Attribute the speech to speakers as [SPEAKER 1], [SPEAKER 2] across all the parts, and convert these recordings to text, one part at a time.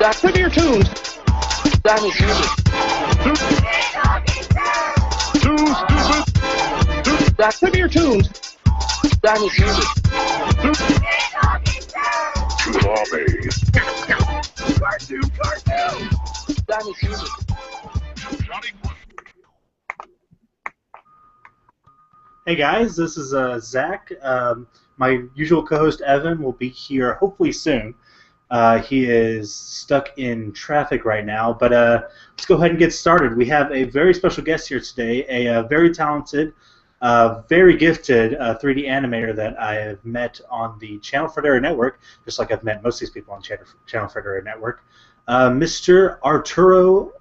[SPEAKER 1] Give me your tunes. That is music. Too stupid. Give me your tunes. That is music. Cartoon. That is music.
[SPEAKER 2] Hey guys, this is Zach. My usual co-host Evan will be here hopefully soon. He is stuck in traffic right now, but let's go ahead and get started. We have a very special guest here today, a very talented, very gifted 3D animator that I have met on the Channel Frederator Network, just like I've met most of these people on Channel Frederator Network, Mr. Arturo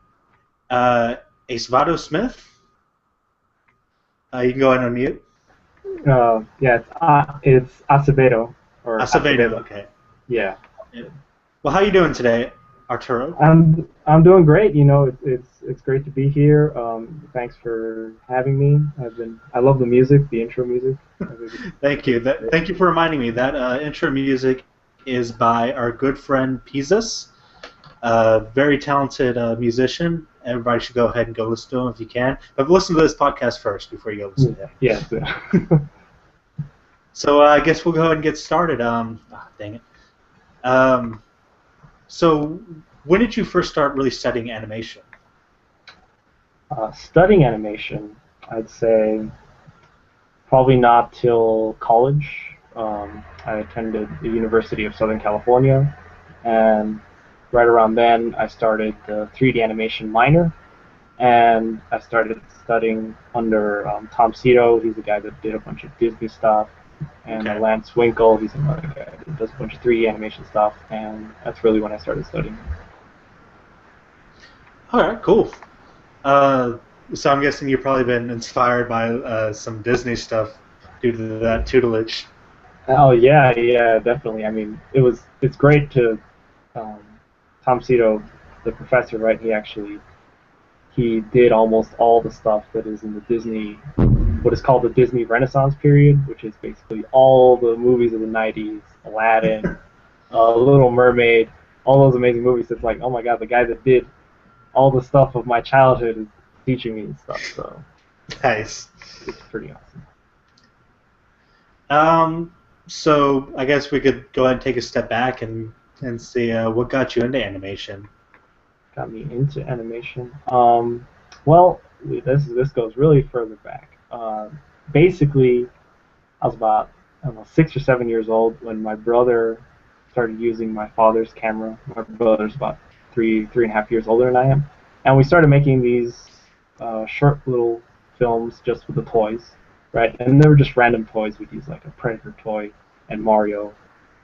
[SPEAKER 2] Acevedo-Smith. You can go ahead and unmute.
[SPEAKER 3] Yeah, it's Acevedo. Or
[SPEAKER 2] Acevedo, okay.
[SPEAKER 3] Yeah.
[SPEAKER 2] Well, how are you doing today, Arturo?
[SPEAKER 3] I'm doing great. You know, it's great to be here. Thanks for having me. I love the music, the intro music.
[SPEAKER 2] Thank you. Thank you for reminding me. That intro music is by our good friend Pizzas, very talented musician. Everybody should go ahead and go listen to him if you can. But listen to this podcast first before you go listen to him.
[SPEAKER 3] Yeah.
[SPEAKER 2] So I guess we'll go ahead and get started. Dang it. So when did you first start really studying animation?
[SPEAKER 3] Studying animation, I'd say probably not till college. I attended the University of Southern California, and right around then I started the 3D animation minor, and I started studying under Tom Cito. He's the guy that did a bunch of Disney stuff, and Lance Winkle, he's another guy that does a bunch of 3D animation stuff, and that's really when I started studying.
[SPEAKER 2] Alright, cool. So I'm guessing you've probably been inspired by some Disney stuff due to that tutelage.
[SPEAKER 3] Oh yeah, definitely. I mean, it's great to Tom Cito, the professor, right? He did almost all the stuff that is in the Disney, what is called the Disney Renaissance period, which is basically all the movies of the 90s, Aladdin, Little Mermaid, all those amazing movies. It's like, oh my god, the guy that did all the stuff of my childhood is teaching me and stuff, so
[SPEAKER 2] nice.
[SPEAKER 3] It's pretty awesome.
[SPEAKER 2] So I guess we could go ahead and take a step back and see what got you into animation.
[SPEAKER 3] Got me into animation. Well, this goes really further back. Basically, I was about 6 or 7 years old when my brother started using my father's camera. My brother's about three and a half years older than I am, and we started making these short little films just with the toys, right? And they were just random toys. We'd use like a Predator toy and Mario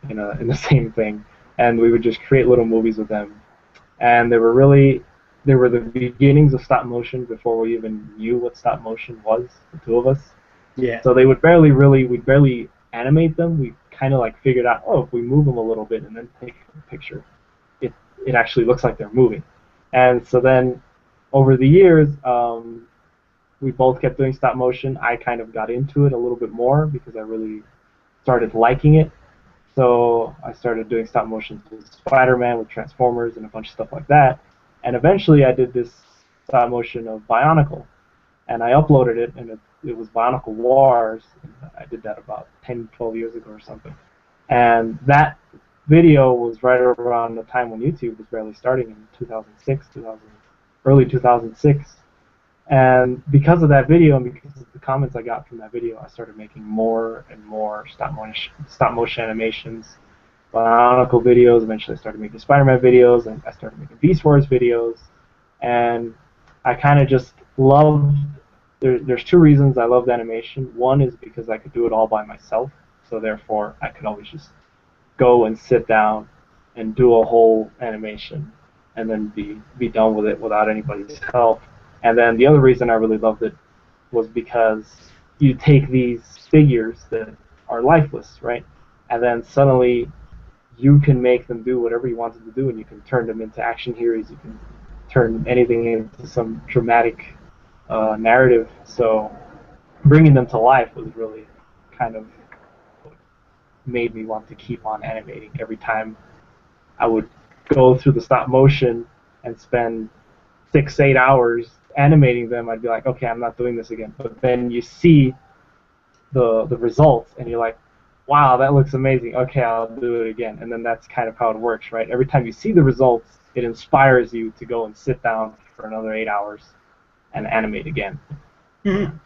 [SPEAKER 3] in the same thing, and we would just create little movies with them. And they were the beginnings of stop motion before we even knew what stop motion was, the two of us.
[SPEAKER 2] Yeah.
[SPEAKER 3] So we'd barely animate them. We kind of like figured out, if we move them a little bit and then take a picture, it actually looks like they're moving. And so then over the years, we both kept doing stop motion. I kind of got into it a little bit more because I really started liking it. So I started doing stop motion with Spiderman, with Transformers, and a bunch of stuff like that. And eventually I did this stop motion of Bionicle. And I uploaded it, and it was Bionicle Wars. And I did that about 10, 12 years ago or something. And that video was right around the time when YouTube was barely starting in 2006, early 2006. And because of that video and because of the comments I got from that video, I started making more and more stop motion animations, Bionicle videos. Eventually I started making Spider-Man videos, and I started making Beast Wars videos. And I kind of just loved, there's two reasons I loved animation. One is because I could do it all by myself, so therefore I could always just go and sit down and do a whole animation and then be done with it without anybody's help. And then the other reason I really loved it was because you take these figures that are lifeless, right? And then suddenly you can make them do whatever you want them to do, and you can turn them into action heroes. You can turn anything into some dramatic narrative. So bringing them to life was really kind of what made me want to keep on animating. Every time I would go through the stop motion and spend 6, 8 hours animating them, I'd be like, okay, I'm not doing this again. But then you see the results, and you're like, wow, that looks amazing. Okay, I'll do it again. And then that's kind of how it works, right? Every time you see the results, it inspires you to go and sit down for another 8 hours and animate again.
[SPEAKER 2] Mhm.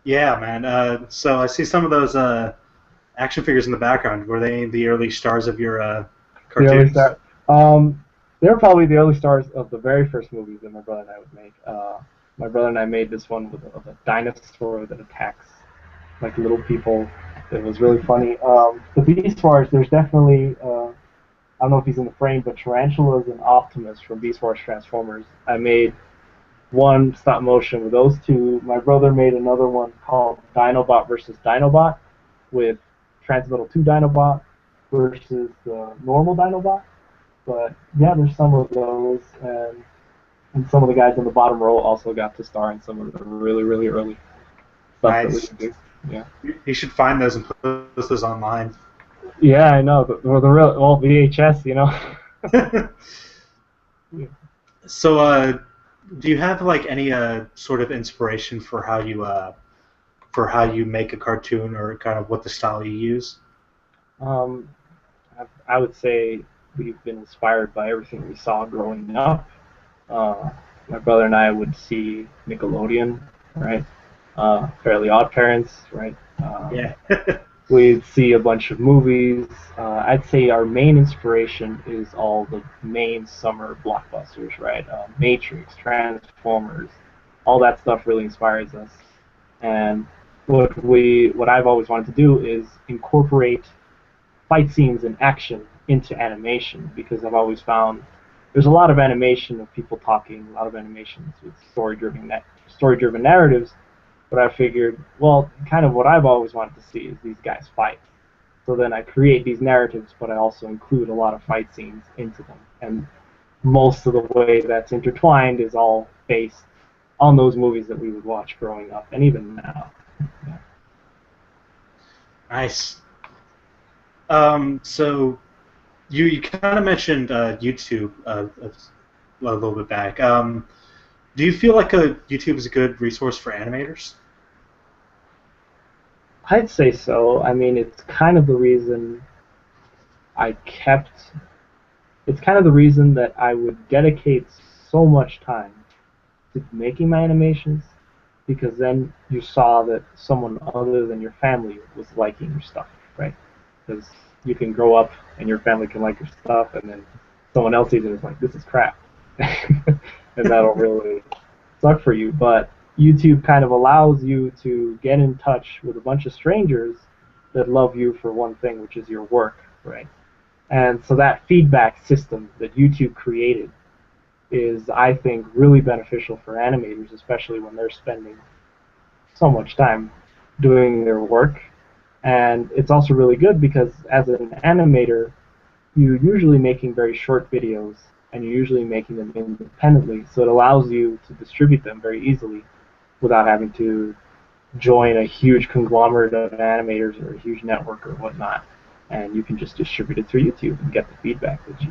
[SPEAKER 2] Yeah, man. So I see some of those action figures in the background. Were they the early stars of your
[SPEAKER 3] The early
[SPEAKER 2] cartoons?
[SPEAKER 3] start. They were probably the early stars of the very first movies that my brother and I would make. My brother and I made this one with of a dinosaur that attacks like little people. It was really funny. The Beast Wars, there's definitely, I don't know if he's in the frame, but Tarantulas and Optimus from Beast Wars Transformers. I made one stop motion with those two. My brother made another one called Dinobot versus Dinobot with Transmetal 2 Dinobot versus the normal Dinobot. But yeah, there's some of those, and some of the guys in the bottom row also got to star in some of the really, really early stuff that we
[SPEAKER 2] Nice.
[SPEAKER 3] would do. Yeah.
[SPEAKER 2] You should find those and post those online.
[SPEAKER 3] Yeah, I know. The real, well, VHS, you know. Yeah.
[SPEAKER 2] So, do you have like any sort of inspiration for how you make a cartoon, or kind of what the style you use?
[SPEAKER 3] Um, I would say we've been inspired by everything we saw growing up. Uh, my brother and I would see Nickelodeon, right? Fairly Odd Parents, right?
[SPEAKER 2] Yeah.
[SPEAKER 3] We'd see a bunch of movies. I'd say our main inspiration is all the main summer blockbusters, right? Matrix, Transformers, all that stuff really inspires us. And what I've always wanted to do is incorporate fight scenes and action into animation, because I've always found there's a lot of animation of people talking, a lot of animations with story-driven narratives, but I figured, well, kind of what I've always wanted to see is these guys fight. So then I create these narratives, but I also include a lot of fight scenes into them. And most of the way that's intertwined is all based on those movies that we would watch growing up, and even now. Yeah.
[SPEAKER 2] Nice. So you kind of mentioned YouTube a little bit back. Do you feel like YouTube is a good resource for animators?
[SPEAKER 3] I'd say so. I mean, I kept it's kind of the reason that I would dedicate so much time to making my animations, because then you saw that someone other than your family was liking your stuff, right? Because you can grow up and your family can like your stuff, and then someone else sees it and is like, this is crap. And that'll really suck for you. But YouTube kind of allows you to get in touch with a bunch of strangers that love you for one thing, which is your work, right? And so that feedback system that YouTube created is, I think, really beneficial for animators, especially when they're spending so much time doing their work. And it's also really good because as an animator, you're usually making very short videos, and you're usually making them independently, so it allows you to distribute them very easily without having to join a huge conglomerate of animators or a huge network or whatnot. And you can just distribute it through YouTube and get the feedback that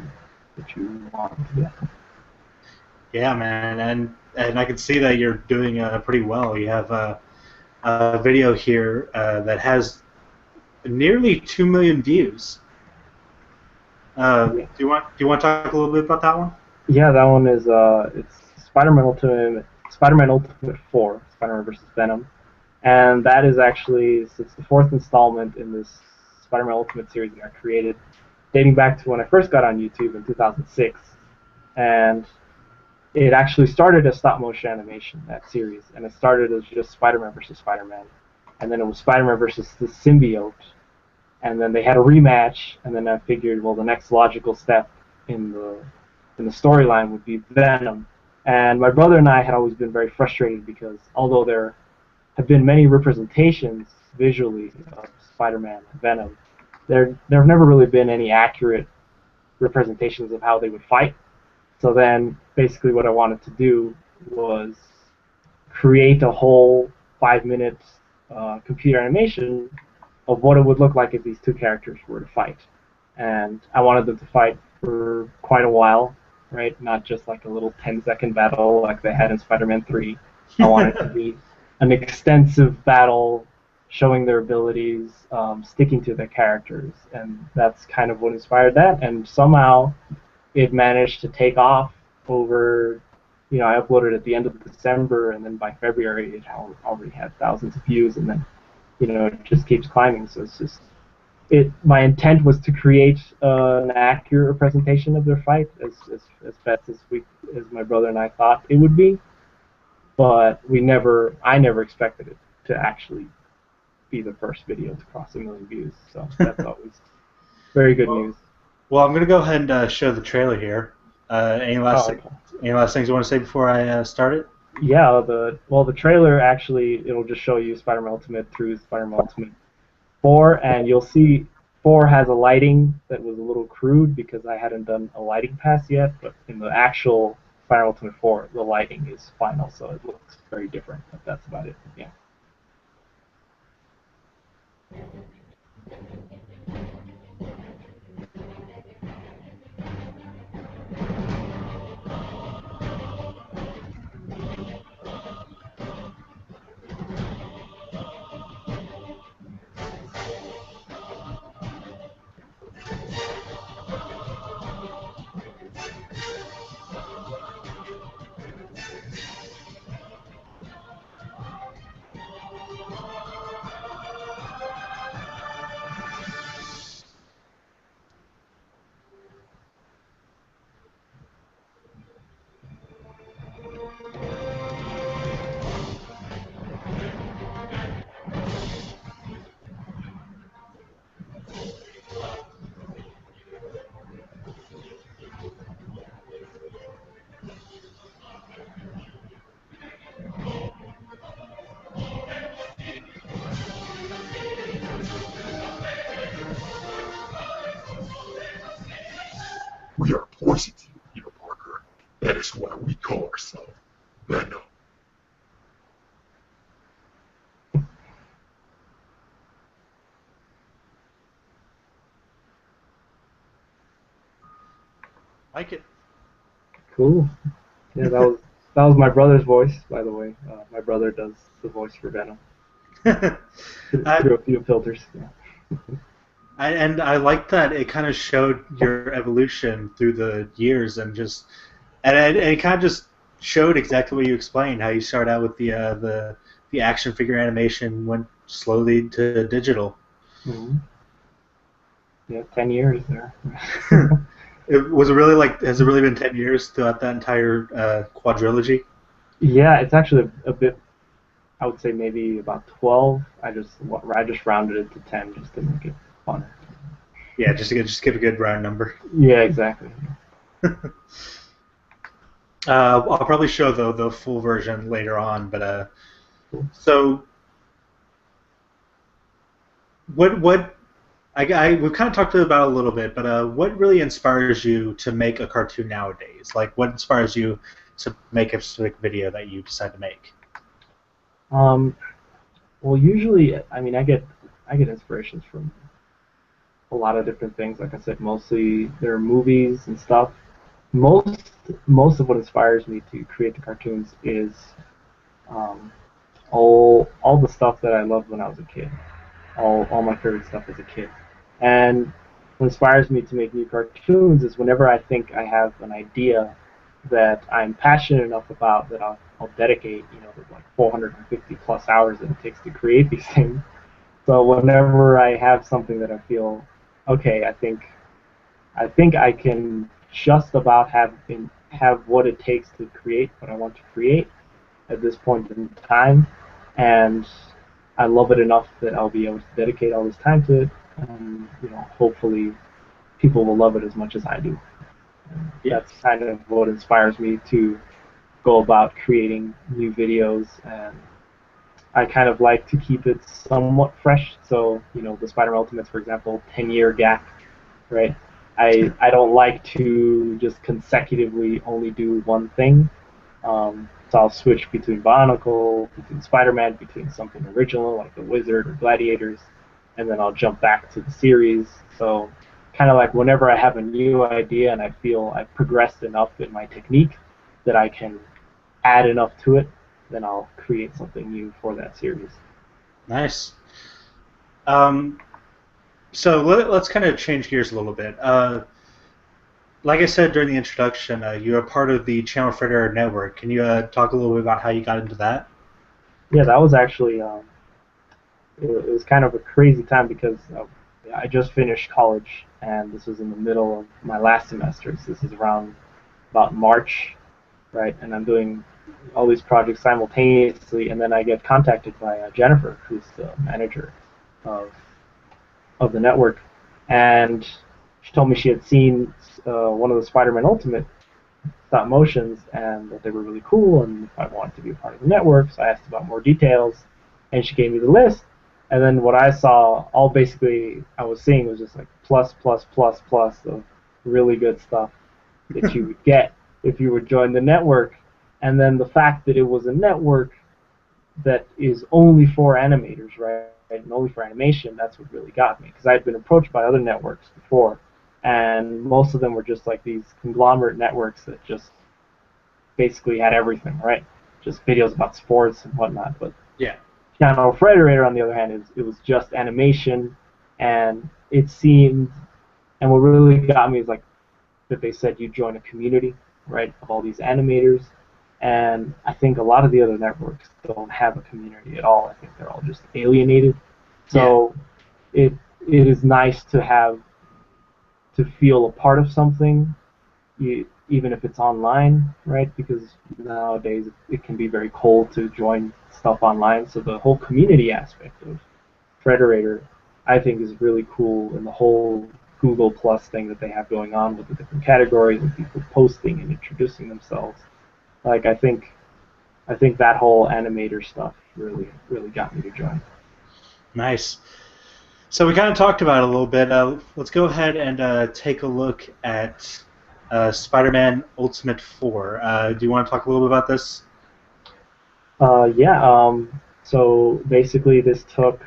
[SPEAKER 3] you want to get.
[SPEAKER 2] Yeah, man, and I can see that you're doing pretty well. You have a video here that has nearly 2 million views.
[SPEAKER 3] Yeah.
[SPEAKER 2] Do you want to talk a little bit about that one?
[SPEAKER 3] Yeah, that one is it's Spider-Man Ultimate 4, Spider-Man versus Venom, and that is actually, it's the fourth installment in this Spider-Man Ultimate series that I created, dating back to when I first got on YouTube in 2006, and it actually started as stop motion animation, that series, and it started as just Spider-Man versus Spider-Man, and then it was Spider-Man versus the symbiote, and then they had a rematch, and then I figured, well, the next logical step in the storyline would be Venom. And my brother and I had always been very frustrated because although there have been many representations visually of Spider-Man and Venom, there have never really been any accurate representations of how they would fight. So then basically what I wanted to do was create a whole 5 minute computer animation of what it would look like if these two characters were to fight. and I wanted them to fight for quite a while, right? Not just like a little 10-second battle like they had in Spider-Man 3. I wanted it to be an extensive battle, showing their abilities, sticking to their characters, and that's kind of what inspired that. And somehow it managed to take off over. I uploaded at the end of December, and then by February it already had thousands of views, and then it just keeps climbing. So it's just my intent was to create an accurate presentation of their fight as best as my brother and I thought it would be, but I never expected it to actually be the first video to cross 1 million views. So that's always very good news.
[SPEAKER 2] Well, I'm gonna go ahead and show the trailer here. Any last things you want to say before I start it?
[SPEAKER 3] Yeah, the trailer actually, it'll just show you Spider-Man Ultimate through Spider-Man Ultimate 4, and you'll see 4 has a lighting that was a little crude because I hadn't done a lighting pass yet, but in the actual Spider-Man Ultimate 4, the lighting is final, so it looks very different, but that's about it, yeah.
[SPEAKER 4] We are poison to you, Peter Parker. That is why we call ourselves Venom.
[SPEAKER 2] Like it.
[SPEAKER 3] Cool. Yeah, that was my brother's voice, by the way. My brother does the voice for Venom. Through a few filters. Yeah.
[SPEAKER 2] I like that it kind of showed your evolution through the years, and it kind of just showed exactly what you explained, how you started out with the action figure animation, went slowly to digital.
[SPEAKER 3] Mm-hmm. Yeah, 10 years there.
[SPEAKER 2] Has it really been 10 years throughout that entire quadrilogy?
[SPEAKER 3] Yeah, it's actually a bit, I would say maybe about 12. I just rounded it to 10 just to make it fun.
[SPEAKER 2] Yeah, just give a good round number.
[SPEAKER 3] Yeah, exactly.
[SPEAKER 2] I'll probably show the full version later on, but so what we've kind of talked about it a little bit, but what really inspires you to make a cartoon nowadays? Like, what inspires you to make a specific video that you decide to make?
[SPEAKER 3] Well, usually, I mean, I get inspirations from a lot of different things. Like I said, mostly there are movies and stuff. Most of what inspires me to create the cartoons is all the stuff that I loved when I was a kid. All my favorite stuff as a kid. And what inspires me to make new cartoons is whenever I think I have an idea that I'm passionate enough about that I'll dedicate, the like 450 plus hours that it takes to create these things. So whenever I have something that I feel, okay, I think I can just about have what it takes to create what I want to create at this point in time, and I love it enough that I'll be able to dedicate all this time to it. Hopefully people will love it as much as I do. That's kind of what inspires me to go about creating new videos, and I kind of like to keep it somewhat fresh. So, the Spider-Man Ultimates, for example, 10-year gap, right? I don't like to just consecutively only do one thing. So I'll switch between Bionicle, between Spider-Man, between something original like the Wizard or Gladiators, and then I'll jump back to the series. So kind of like whenever I have a new idea and I feel I've progressed enough in my technique that I can add enough to it, then I'll create something new for that series.
[SPEAKER 2] Nice. So let's kind of change gears a little bit. Like I said during the introduction, you're a part of the Channel Frederator network. Can you talk a little bit about how you got into that?
[SPEAKER 3] Yeah, that was actually it was kind of a crazy time because I just finished college, and this was in the middle of my last semester. So this is around about March, right? And I'm doing all these projects simultaneously, and then I get contacted by Jennifer, who's the manager of the network, and she told me she had seen one of the Spider-Man Ultimate stop motions and that they were really cool, and if I wanted to be a part of the network. So I asked about more details, and she gave me the list. And then what I saw, all basically I was seeing was just like plus, plus, plus, plus of really good stuff that you would get if you would join the network. And then the fact that it was a network that is only for animators, right? And only for animation, that's what really got me. Because I had been approached by other networks before, and most of them were just like these conglomerate networks that just basically had everything, right? Just videos about sports and whatnot. But
[SPEAKER 2] yeah,
[SPEAKER 3] Channel Frederator, on the other hand, it was just animation, and it seemed, and what really got me is like that they said you join a community, right, of all these animators, and I think a lot of the other networks don't have a community at all. I think they're all just alienated. So it is nice to feel a part of something, even if it's online, right? Because nowadays it can be very cold to join stuff online. So the whole community aspect of Frederator, I think, is really cool, and the whole Google Plus thing that they have going on with the different categories and people posting and introducing themselves. Like I think that whole animator stuff really got me to join.
[SPEAKER 2] Nice. So we kind of talked about it a little bit. Let's go ahead and take a look at Spider-Man Ultimate 4. Do you want to talk a little bit about this?
[SPEAKER 3] So basically this took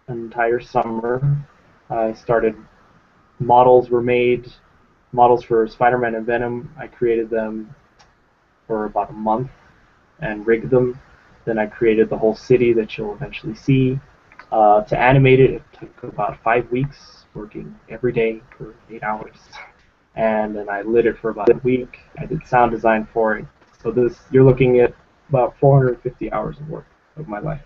[SPEAKER 3] an entire summer. I started, models were made, models for Spider-Man and Venom. I created them for about a month and rigged them. Then I created the whole city that you'll eventually see. To animate it, it took about 5 weeks, working every day for 8 hours. And then I lit it for about a week. I did sound design for it. So you're looking at about 450 hours of work of my life.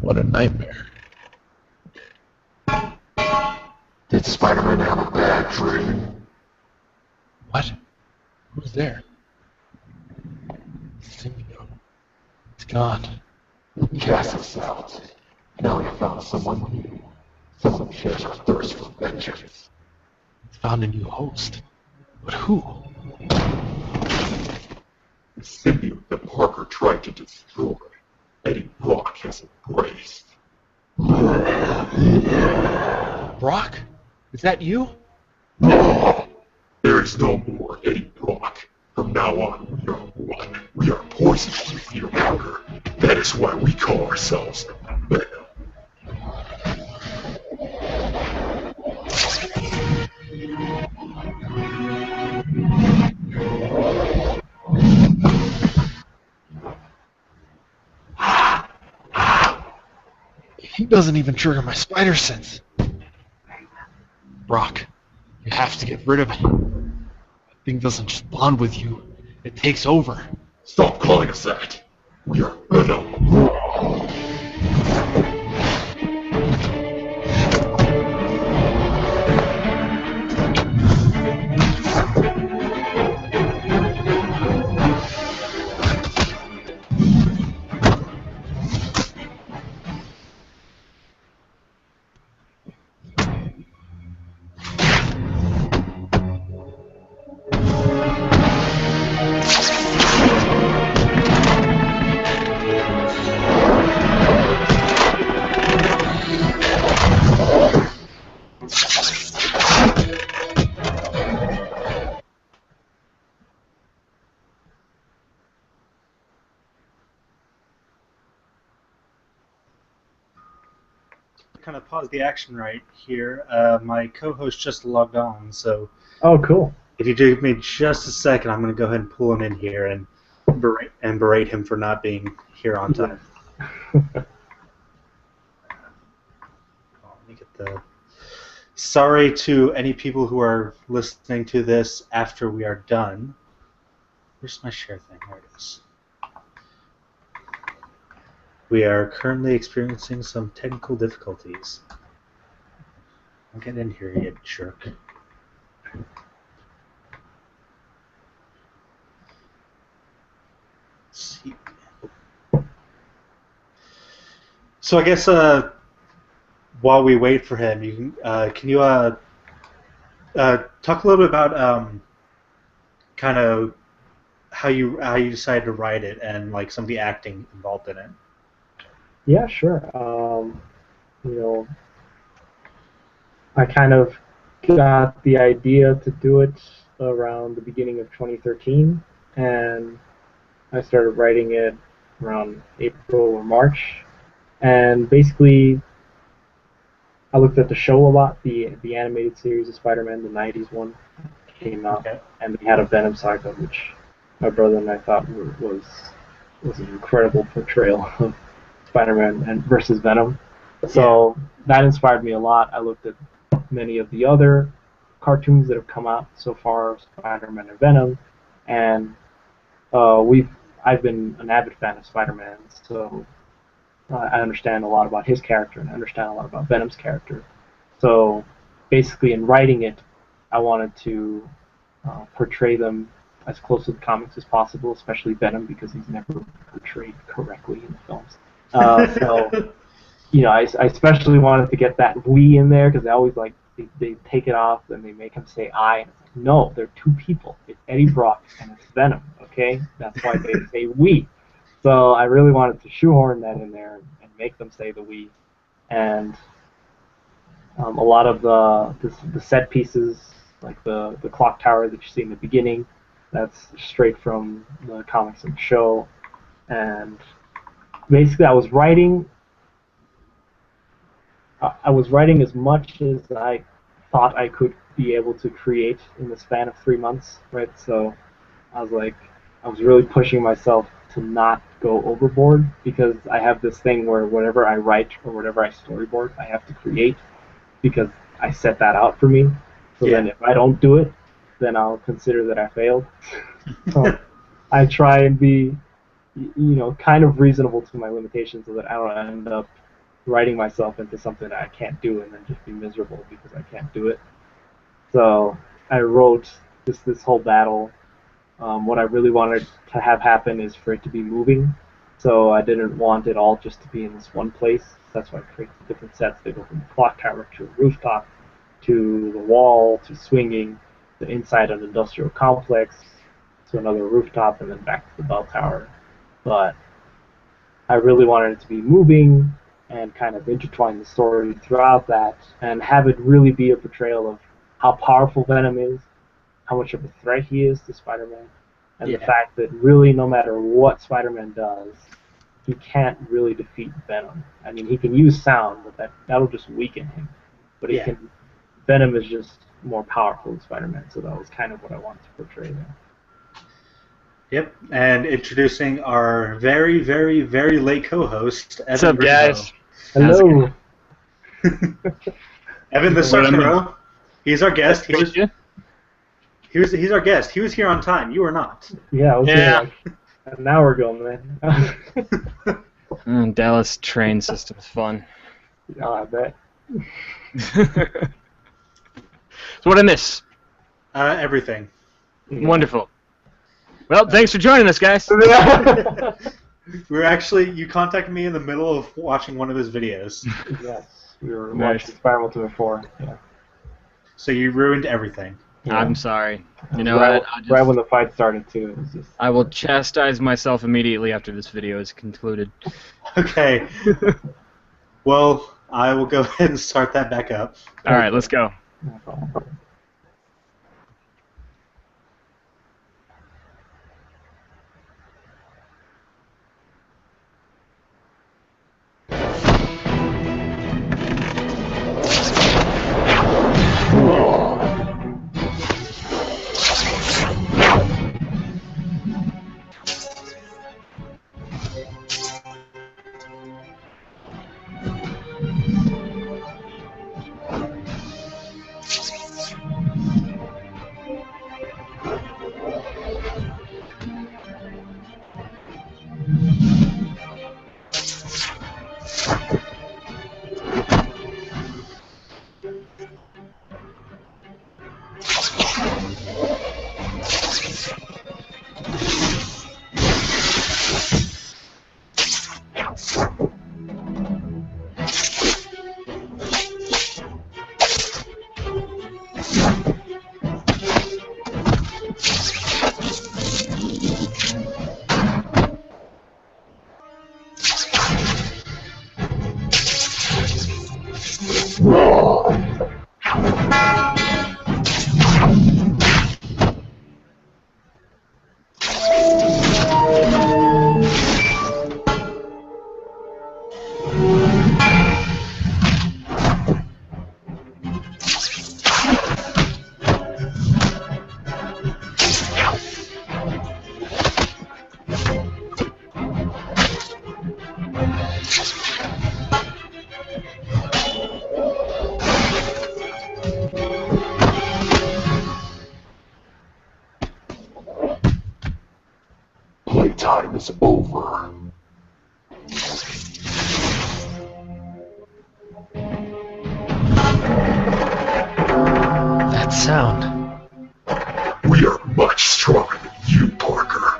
[SPEAKER 4] What a nightmare. Did Spider-Man have a bad dream? What? Who's there? Symbiote. It's gone. He cast us out. Now we found someone new. Someone who shares our thirst for vengeance. It's found a new host. But who? The symbiote that Parker tried to destroy. Eddie Brock has embraced.
[SPEAKER 5] Brock? Is that you?
[SPEAKER 4] No! There is no more Eddie Brock. From now on, we are one. We are poison to Peter Parker. That is why we call ourselves Venom.
[SPEAKER 5] He doesn't even trigger my spider sense. Brock, you have to get rid of it. That thing doesn't just bond with you, it takes over.
[SPEAKER 4] Stop calling us that. We are Venom.
[SPEAKER 2] kind of pause the action right here. My co-host just logged on, so
[SPEAKER 3] Oh, cool.
[SPEAKER 2] if you give me just a second, I'm going to go ahead and pull him in here and berate him for not being here on time. Let me get the. Sorry to any people who are listening to this after we are done. Where's my share thing? There it is. We are currently experiencing some technical difficulties. I'll get in here, you jerk. Let's see. So I guess while we wait for him, you can you talk a little bit about kind of how you decided to write it and like some of the acting involved in it.
[SPEAKER 3] Yeah, sure. I kind of got the idea to do it around the beginning of 2013, and I started writing it around April or March. And basically, I looked at the show a lot, the animated series of Spider-Man, the 90s one came out,
[SPEAKER 2] Okay.
[SPEAKER 3] and they had a Venom saga, which my brother and I thought was an incredible portrayal of Spider-Man and versus Venom. So that inspired me a lot. I looked at many of the other cartoons that have come out so far, Spider-Man and Venom, and I've been an avid fan of Spider-Man, so I understand a lot about his character and I understand a lot about Venom's character. So basically, in writing it, I wanted to portray them as close to the comics as possible, especially Venom, because he's never portrayed correctly in the films. So, I especially wanted to get that "we" in there because they always they take it off and they make him say "I." And it's like, no, they're two people. It's Eddie Brock and it's Venom. Okay, that's why they say "we." So I really wanted to shoehorn that in there and make them say the "we." And a lot of the set pieces, like the clock tower that you see in the beginning, that's straight from the comics and show. And basically, I was writing as much as I thought I could be able to create in the span of 3 months, right? So I was really pushing myself to not go overboard because I have this thing where whatever I write or whatever I storyboard, I have to create because I set that out for me. So then if I don't do it, then I'll consider that I failed. So I try and be, kind of reasonable to my limitations so that I don't end up writing myself into something that I can't do and then just be miserable because I can't do it. So I wrote this whole battle. What I really wanted to have happen is for it to be moving. So I didn't want it all just to be in this one place. That's why I created different sets. They go from the clock tower to a rooftop, to the wall, to swinging, to inside an industrial complex, to another rooftop, and then back to the bell tower. But I really wanted it to be moving and kind of intertwine the story throughout that and have it really be a portrayal of how powerful Venom is, how much of a threat he is to Spider-Man, and the fact that really no matter what Spider-Man does, he can't really defeat Venom. I mean, he can use sound, but that'll just weaken him. But Venom is just more powerful than Spider-Man, so that was kind of what I wanted to portray there.
[SPEAKER 2] Yep, and introducing our very, very, very late co-host, Evan.
[SPEAKER 6] What's up, guys?
[SPEAKER 3] Hello.
[SPEAKER 2] Evan, the second row. He's our guest. He's our guest. He was here on time. You were not.
[SPEAKER 3] Yeah, I was here like an hour ago, man.
[SPEAKER 6] Dallas train system's fun.
[SPEAKER 3] Oh, I bet.
[SPEAKER 6] So what I miss?
[SPEAKER 2] Everything.
[SPEAKER 3] Yeah.
[SPEAKER 6] Wonderful. Well, thanks for joining us, guys.
[SPEAKER 2] You contacted me in the middle of watching one of his videos.
[SPEAKER 3] Yes, we were watching Spider-Man 2 Yeah.
[SPEAKER 2] So you ruined everything.
[SPEAKER 3] Yeah.
[SPEAKER 6] I'm sorry. You know
[SPEAKER 3] right,
[SPEAKER 6] what?
[SPEAKER 3] right when the fight started, too. It was just...
[SPEAKER 6] I will chastise myself immediately after this video is concluded.
[SPEAKER 2] Okay. Well, I will go ahead and start that back up.
[SPEAKER 6] All right, let's go.
[SPEAKER 3] No problem.
[SPEAKER 4] time is over.
[SPEAKER 5] That sound.
[SPEAKER 4] We are much stronger than you, Parker.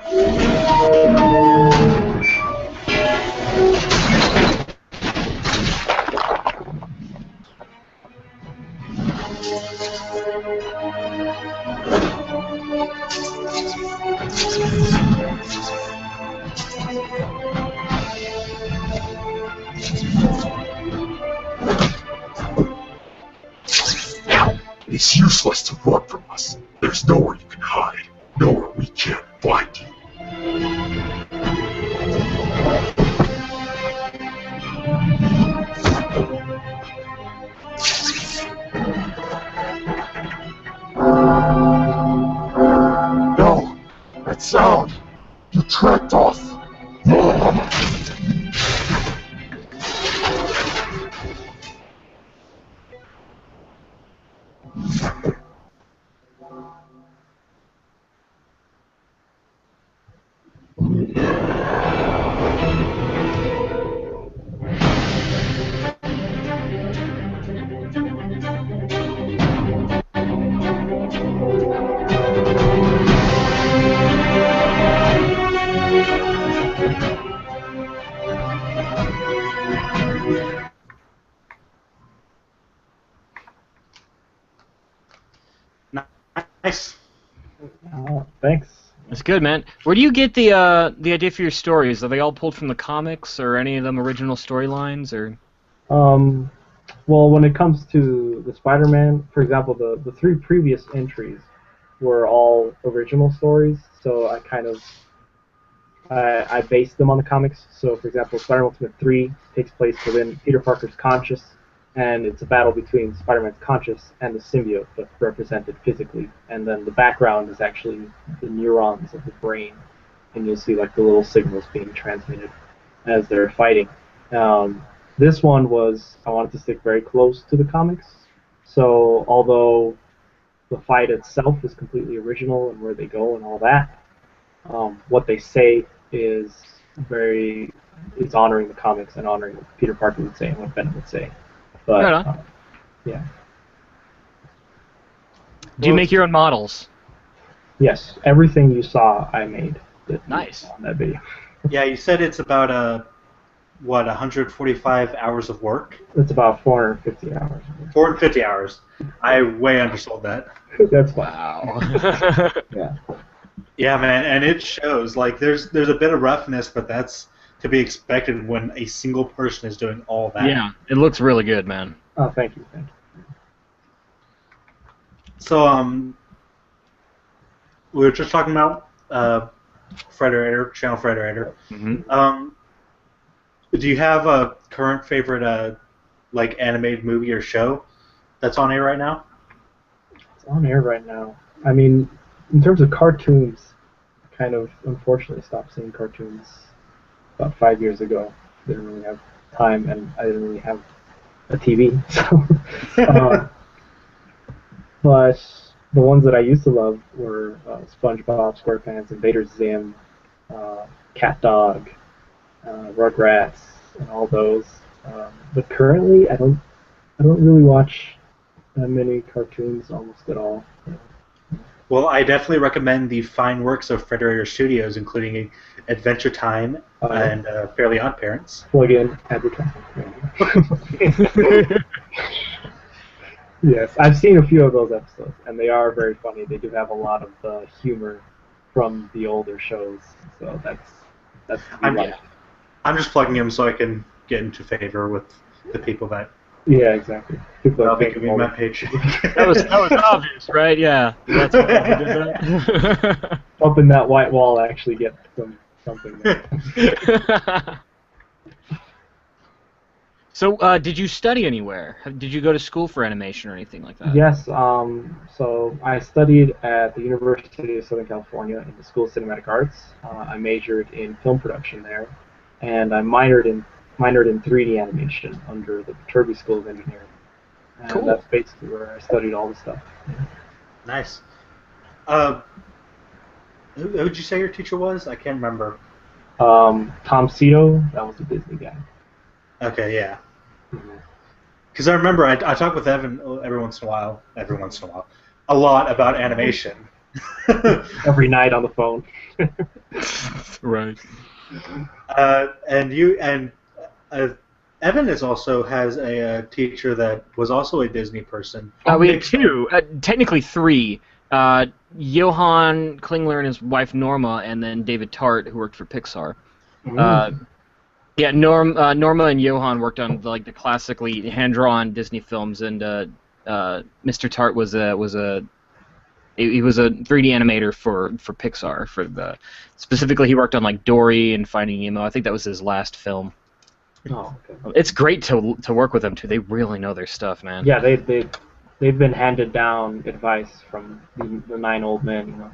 [SPEAKER 4] It's useless to run from us. There's nowhere you can hide. Nowhere we can't find you. No! That sound! You tracked us!
[SPEAKER 2] Nice.
[SPEAKER 3] Oh, thanks.
[SPEAKER 6] That's good, man. Where do you get the idea for your stories? Are they all pulled from the comics, or any of them original storylines, or?
[SPEAKER 3] Well, when it comes to the Spider-Man, for example, the three previous entries were all original stories, so I based them on the comics. So, for example, Spider-Man Ultimate 3 takes place within Peter Parker's conscious, and it's a battle between Spider-Man's conscious and the symbiote, but represented physically. And then the background is actually the neurons of the brain, and you'll see like the little signals being transmitted as they're fighting. This one I wanted to stick very close to the comics, so although the fight itself is completely original and where they go and all that, what they say is honoring the comics and honoring what Peter Parker would say and what Venom would say. But
[SPEAKER 6] Right on.
[SPEAKER 3] yeah.
[SPEAKER 6] Do you make your own models?
[SPEAKER 3] Yes, everything you saw, I made.
[SPEAKER 6] Nice.
[SPEAKER 3] On that video.
[SPEAKER 2] Yeah, you said it's about 145 hours of work?
[SPEAKER 3] It's about 450 hours.
[SPEAKER 2] 450 hours. I way undersold that.
[SPEAKER 3] That's fine.
[SPEAKER 6] Wow.
[SPEAKER 3] Yeah.
[SPEAKER 2] Yeah, man, and it shows. Like, there's a bit of roughness, but that's to be expected when a single person is doing all that.
[SPEAKER 6] Yeah, it looks really good, man.
[SPEAKER 3] Oh, thank you.
[SPEAKER 2] So, we were just talking about Frederator, Channel Frederator.
[SPEAKER 6] Mm-hmm.
[SPEAKER 2] Do you have a current favorite, like, animated movie or show that's on air right now?
[SPEAKER 3] It's on air right now. I mean, in terms of cartoons, I kind of unfortunately stopped seeing cartoons about 5 years ago. Didn't really have time, and I didn't really have a TV. So, but the ones that I used to love were SpongeBob SquarePants, Invader Zim, Cat Dog, Rugrats, and all those. But currently, I don't really watch that many cartoons almost at all.
[SPEAKER 2] Well, I definitely recommend the fine works of Frederator Studios, including Adventure Time and Fairly Odd Parents.
[SPEAKER 3] Plug in advertising. Yes, I've seen a few of those episodes, and they are very funny. They do have a lot of the humor from the older shows, so that's
[SPEAKER 2] I'm just plugging them so I can get into favor with the people that.
[SPEAKER 3] Yeah, exactly.
[SPEAKER 2] I'll be giving my page.
[SPEAKER 6] That was obvious, right? Yeah. That's why we did that.
[SPEAKER 3] Up in that white wall, actually get something.
[SPEAKER 6] So, did you study anywhere? Did you go to school for animation or anything like that?
[SPEAKER 3] Yes. So I studied at the University of Southern California in the School of Cinematic Arts. I majored in film production there, and I minored in 3D animation under the Turby School of Engineering. And
[SPEAKER 6] Cool.
[SPEAKER 3] That's basically where I studied all the stuff.
[SPEAKER 2] Nice. Who would you say your teacher was? I can't remember.
[SPEAKER 3] Tom Cito, that was a Disney guy.
[SPEAKER 2] Okay, yeah.
[SPEAKER 3] Mhm.
[SPEAKER 2] Because I remember I talk with Evan every once in a while, a lot about animation.
[SPEAKER 3] Every night on the phone.
[SPEAKER 6] Right.
[SPEAKER 2] And Evan also has a teacher that was also a Disney person.
[SPEAKER 6] We had two, technically three. Johan Klingler and his wife Norma, and then David Tart, who worked for Pixar. Yeah, Norma and Johan worked on the classically hand-drawn Disney films, and Mr. Tart was a 3D animator for Pixar. Specifically, he worked on Dory and Finding Nemo. I think that was his last film.
[SPEAKER 3] Oh, okay.
[SPEAKER 6] It's great to work with them too. They really know their stuff, man.
[SPEAKER 3] Yeah, they've been handed down advice from the 9 old men, you know.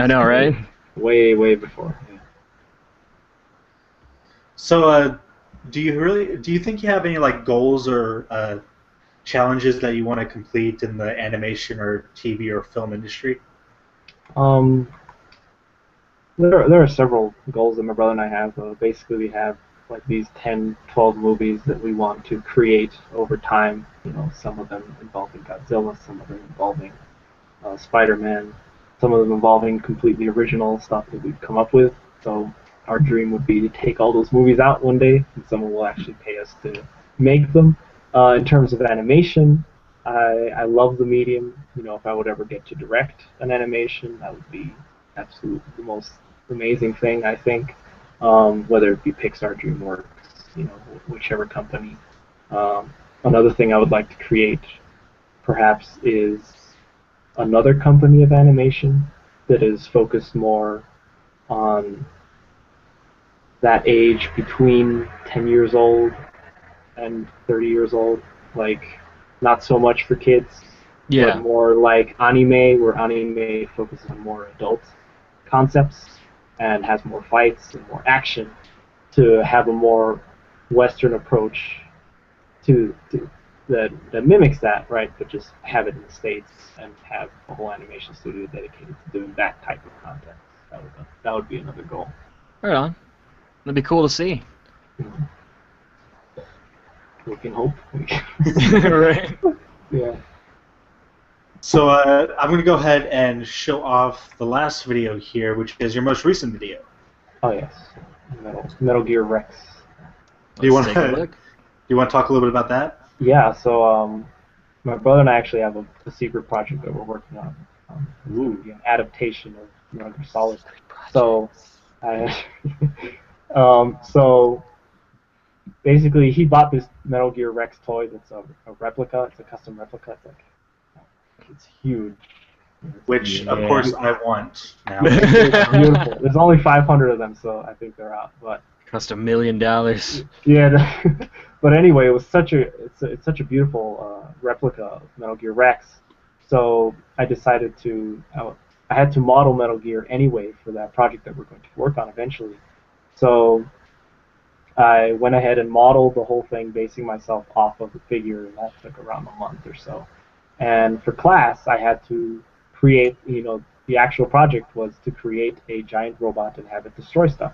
[SPEAKER 6] I know, right?
[SPEAKER 3] Way before. Yeah.
[SPEAKER 2] So, do you think you have any goals or challenges that you want to complete in the animation or TV or film industry?
[SPEAKER 3] There are several goals that my brother and I have. Basically, we have these 10, 12 movies that we want to create over time. You know, some of them involving Godzilla, some of them involving Spiderman, some of them involving completely original stuff that we've come up with. So our dream would be to take all those movies out one day, and someone will actually pay us to make them. In terms of animation, I love the medium. You know, if I would ever get to direct an animation, that would be absolutely the most amazing thing, I think. Whether it be Pixar, DreamWorks, you know, whichever company. Another thing I would like to create, perhaps, is another company of animation that is focused more on that age between 10 years old and 30 years old. Not so much for kids, but more like anime, where anime focuses on more adult concepts and has more fights and more action, to have a more Western approach that mimics that, right? But just have it in the States and have a whole animation studio dedicated to doing that type of content. That would be another goal.
[SPEAKER 6] Right on. That'd be cool to see.
[SPEAKER 3] We can hope.
[SPEAKER 6] Right.
[SPEAKER 3] Yeah.
[SPEAKER 2] So I'm going to go ahead and show off the last video here, which is your most recent video.
[SPEAKER 3] Oh yes, Metal Gear Rex.
[SPEAKER 2] Do you want to talk a little bit about that?
[SPEAKER 3] Yeah. So my brother and I actually have a secret project that we're working on. It's going to be an adaptation of Metal Gear Solid. So, so basically, he bought this Metal Gear Rex toy. That's a replica. It's a custom replica. It's huge.
[SPEAKER 2] Which, of course, I want now.
[SPEAKER 3] It's beautiful. There's only 500 of them, so I think they're out. But
[SPEAKER 6] cost $1 million.
[SPEAKER 3] Yeah, but anyway, it's such a beautiful replica of Metal Gear Rex. So I decided I had to model Metal Gear anyway for that project that we're going to work on eventually. So I went ahead and modeled the whole thing, basing myself off of the figure, and that took around a month or so. And for class, I had to create, the actual project was to create a giant robot and have it destroy stuff.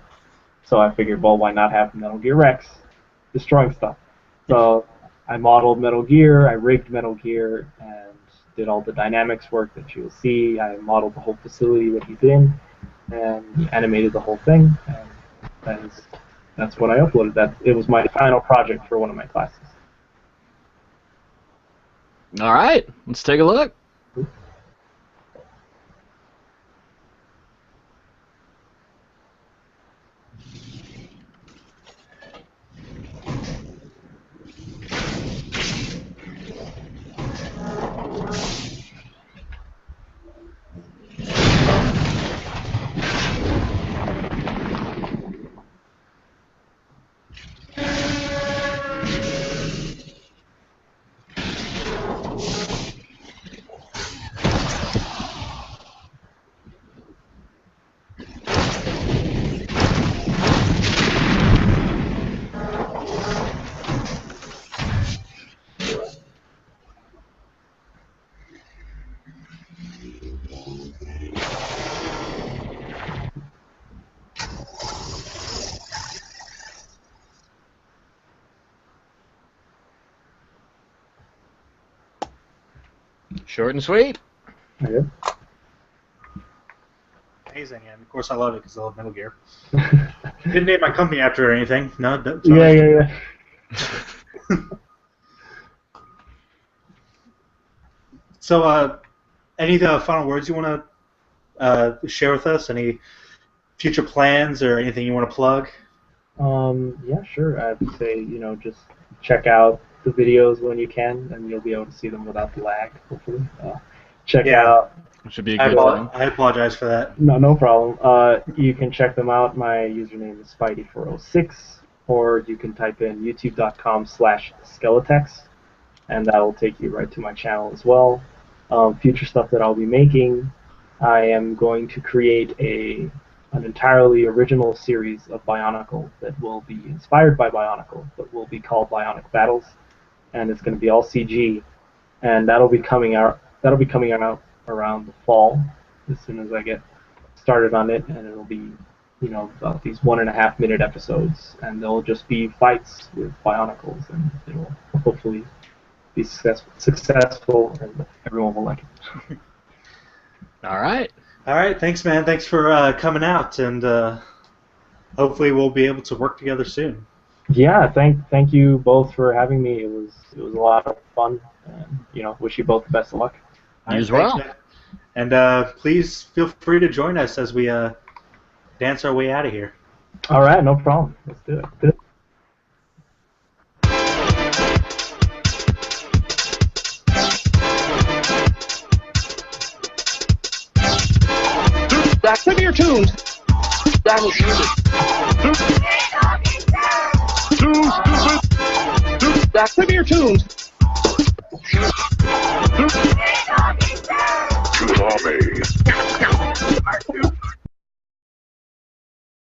[SPEAKER 3] So I figured, well, why not have Metal Gear Rex destroying stuff? So I modeled Metal Gear, I rigged Metal Gear, and did all the dynamics work that you'll see. I modeled the whole facility that he's in, and animated the whole thing. And that's what I uploaded. It was my final project for one of my classes.
[SPEAKER 6] All right, let's take a look. Short and sweet.
[SPEAKER 3] Yeah.
[SPEAKER 2] Amazing, and of course I love it because I love Metal Gear. Didn't name my company after it or anything. No.
[SPEAKER 3] Yeah.
[SPEAKER 2] So, any final words you want to share with us? Any future plans or anything you want to plug?
[SPEAKER 3] Yeah, sure. I'd say, just check out the videos when you can, and you'll be able to see them without the lag, hopefully. Check out...
[SPEAKER 6] It should be a good one.
[SPEAKER 2] I apologize for that.
[SPEAKER 3] No problem. You can check them out. My username is Spidey406, or you can type in youtube.com/Skeletex, and that will take you right to my channel as well. Future stuff that I'll be making, I am going to create an entirely original series of Bionicle that will be inspired by Bionicle, but will be called Bionic Battles, and it's going to be all CG, and that'll be coming out around the fall, as soon as I get started on it, and it'll be, about these 1.5 minute episodes, and they'll just be fights with Bionicles, and it'll hopefully be successful, and everyone will like it.
[SPEAKER 6] All right.
[SPEAKER 2] All right, thanks, man. Thanks for coming out, and hopefully we'll be able to work together soon.
[SPEAKER 3] Yeah, thank you both for having me. It was a lot of fun, and wish you both the best of luck.
[SPEAKER 6] You as well.
[SPEAKER 2] Thanks, and please feel free to join us as we dance our way out of here.
[SPEAKER 3] All right, no problem. Let's do it.
[SPEAKER 1] Back to your tunes. That was music. Back to your tunes. Tsunami.